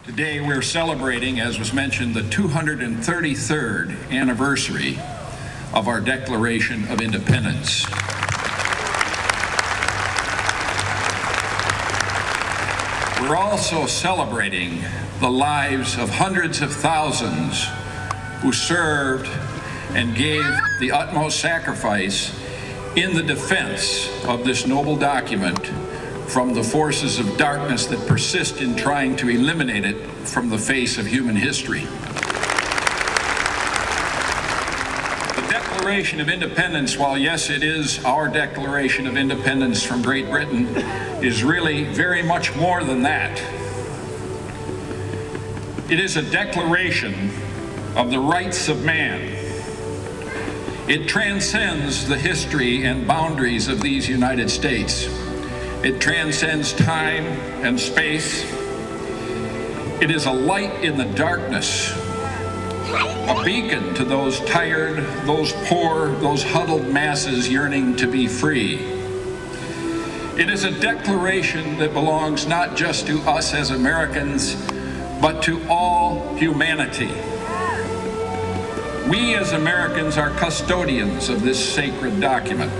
Today we're celebrating, as was mentioned, the 233rd anniversary of our Declaration of Independence. We're also celebrating the lives of hundreds of thousands who served and gave the utmost sacrifice in the defense of this noble document from the forces of darkness that persist in trying to eliminate it from the face of human history. The Declaration of Independence, while yes, it is our Declaration of Independence from Great Britain, is really very much more than that. It is a declaration of the rights of man. It transcends the history and boundaries of these United States. It transcends time and space. It is a light in the darkness, a beacon to those tired, those poor, those huddled masses yearning to be free. It is a declaration that belongs not just to us as Americans, but to all humanity. We as Americans are custodians of this sacred document.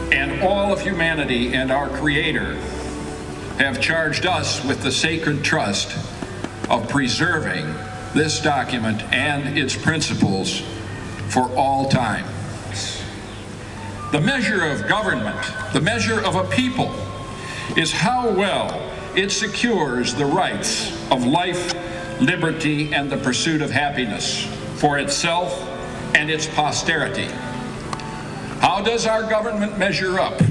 And all of humanity and our Creator have charged us with the sacred trust of preserving this document and its principles for all time. The measure of government, the measure of a people, is how well it secures the rights of life, liberty, and the pursuit of happiness for itself and its posterity. How does our government measure up?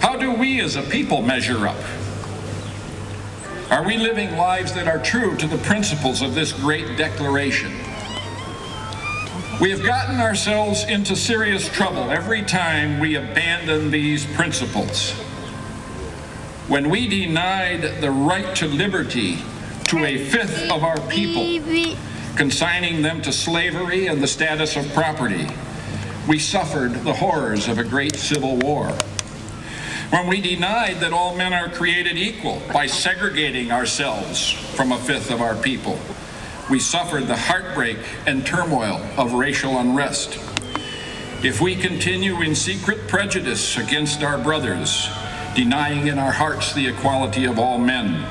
How do we as a people measure up? Are we living lives that are true to the principles of this great declaration? We have gotten ourselves into serious trouble every time we abandon these principles. When we denied the right to liberty to a fifth of our people, consigning them to slavery and the status of property, we suffered the horrors of a great civil war. When we denied that all men are created equal by segregating ourselves from a fifth of our people, we suffered the heartbreak and turmoil of racial unrest. If we continue in secret prejudice against our brothers, denying in our hearts the equality of all men,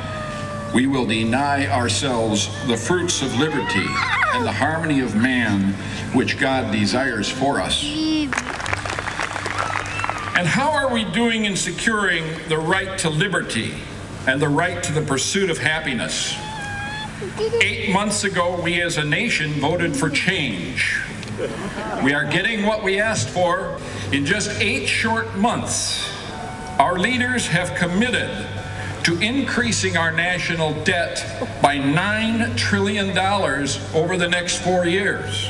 we will deny ourselves the fruits of liberty and the harmony of man which God desires for us. And how are we doing in securing the right to liberty and the right to the pursuit of happiness? 8 months ago, we as a nation voted for change. We are getting what we asked for. In just 8 short months, our leaders have committed to increasing our national debt by $9 trillion over the next 4 years.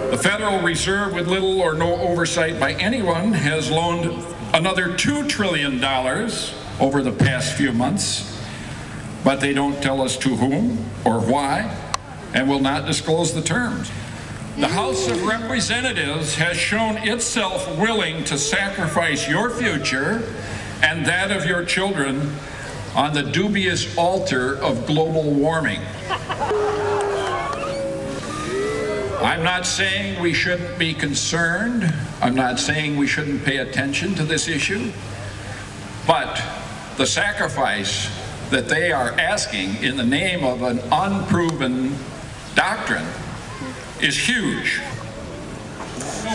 The Federal Reserve, with little or no oversight by anyone, has loaned another $2 trillion over the past few months, but they don't tell us to whom or why, and will not disclose the terms. The House of Representatives has shown itself willing to sacrifice your future and that of your children on the dubious altar of global warming. I'm not saying we shouldn't be concerned. I'm not saying we shouldn't pay attention to this issue. But the sacrifice that they are asking in the name of an unproven doctrine is huge.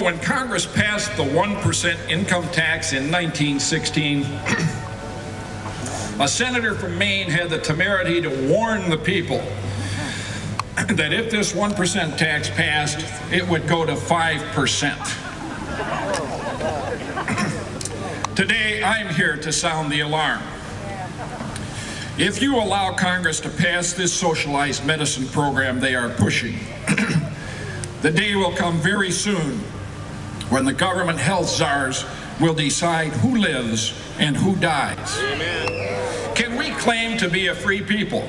When Congress passed the 1% income tax in 1916, a senator from Maine had the temerity to warn the people that if this 1% tax passed, it would go to 5%. Today, I'm here to sound the alarm. If you allow Congress to pass this socialized medicine program they are pushing, the day will come very soon when the government health czars will decide who lives and who dies. Amen. Can we claim to be a free people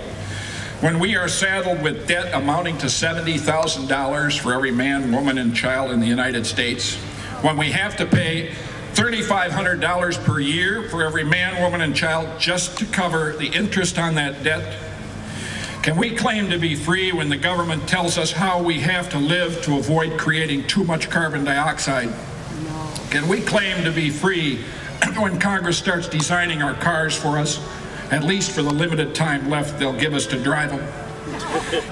when we are saddled with debt amounting to $70,000 for every man, woman, and child in the United States, when we have to pay $3,500 per year for every man, woman, and child just to cover the interest on that debt? Can we claim to be free when the government tells us how we have to live to avoid creating too much carbon dioxide? Can we claim to be free when Congress starts designing our cars for us, at least for the limited time left they'll give us to drive them?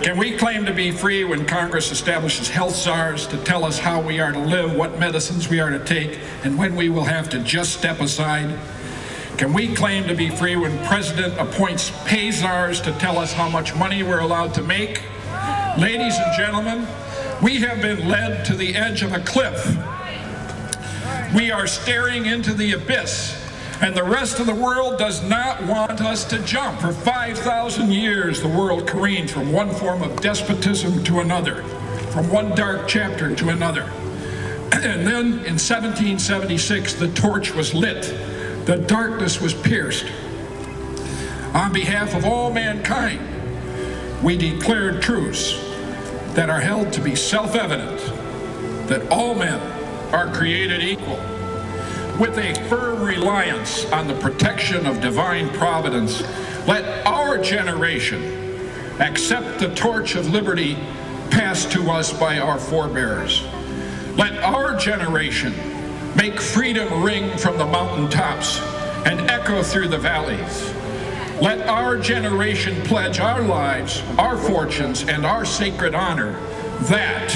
Can we claim to be free when Congress establishes health czars to tell us how we are to live, what medicines we are to take, and when we will have to just step aside? Can we claim to be free when President appoints pay czars to tell us how much money we're allowed to make? Ladies and gentlemen, we have been led to the edge of a cliff. We are staring into the abyss, and the rest of the world does not want us to jump. For 5,000 years, the world careened from one form of despotism to another, from one dark chapter to another. And then in 1776, the torch was lit. The darkness was pierced. On behalf of all mankind, we declared truths that are held to be self-evident, that all men are created equal, with a firm reliance on the protection of divine providence. Let our generation accept the torch of liberty passed to us by our forebears. Let our generation make freedom ring from the mountaintops and echo through the valleys. Let our generation pledge our lives, our fortunes, and our sacred honor that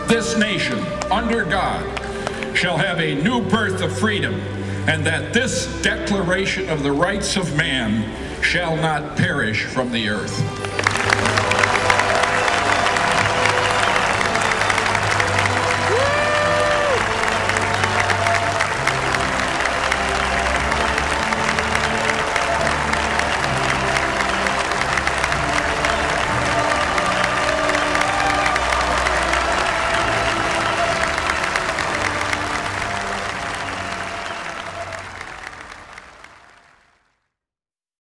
this nation, under God, shall have a new birth of freedom, and that this declaration of the rights of man shall not perish from the earth.